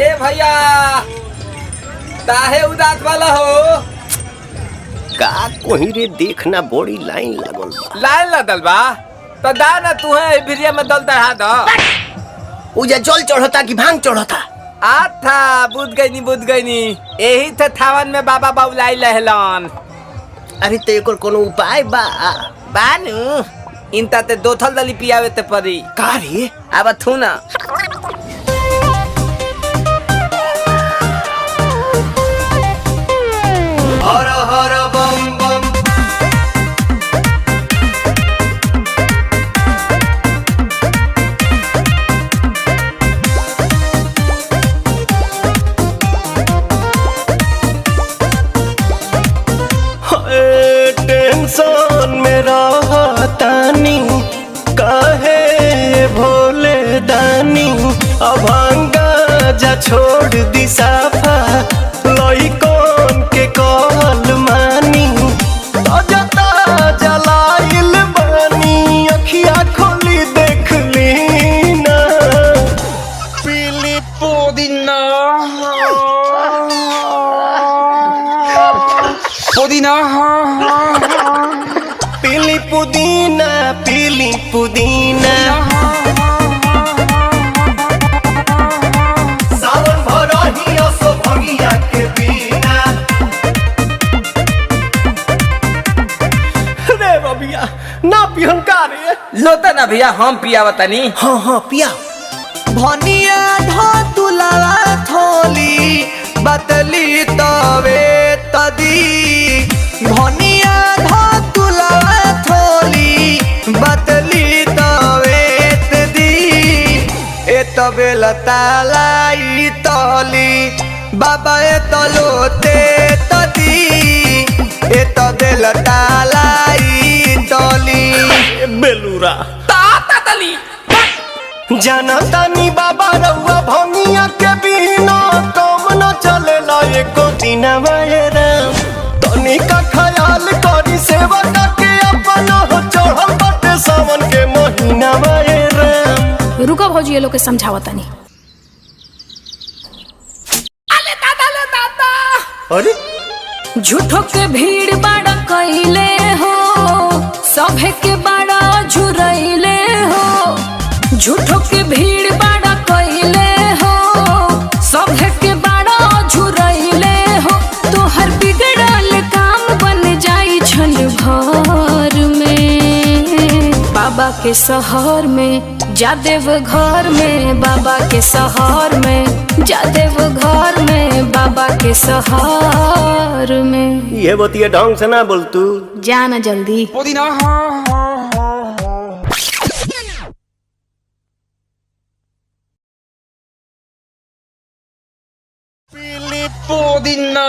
ए भैया काहे उदास वाला हो? का कोही रे देखना बड़ी लाइन लागल बा। लाइन लगल बा तो दा ना तू है भिरिया में दल चढ़ा दो। उजा जल चढ़ता कि भांग चढ़ता? आथा बुझ गई नी यही थे थावन में बाबा बाबुलाई लहलन। अरे तो एकर कोनो उपाय बा? बानू इनता ते दो थल दली पियावे ते परी। का रे? अब थू ना हर हर बम बम। टेंशन में रहतानी काहे भोले दानी अभांगा जा छोड़ दी साफा लइकन के कहल मानी ताजा ताजा लाइल बानी अखिया खोली देख ली ना पीली पुदीना पुदीना पीली पुदीना पीली पुदीना सावन भरही असो भंगिया के बिना। रे बबिया ना पिहन का रे? लोता ना भैया हम पियावा तनी। हाँ हाँ पिया। भनिया धतुलावा थोली बतली तवे तदी भनिया धतुलावा थोली बतली तवे तदी ए तबे लतालाई तली बाबा ए तलोते तदी ए तबे लतालाई तली बेलूरा ताता तली जानतानी बाबा रउआ भंगिया के बिना काम न चलेला एको दिन राम। तनी का ख्याल करी सेवा के अपन हो चढ़ल बाटे सावन के महीना राम। रुको भौजी ये लोग के समझावा तनी। अले दादा अरे झूठो के भीड़ बाड़ा कइले हो सभे के बाड़ा झुरइले हो। झूठो के भीड़ बाड़ा कइले हो सभे के बाड़ा झुरइले हो। तोहर बिगड़ल काम बन जाई छन घर में बाबा के शहर में जादेव घर में बाबा के शहर में जादेव घर में बाबा के शहर में। ये बतिया ढंग से ना बोल तू। जाना जल्दी। पुदीना पीली पुदीना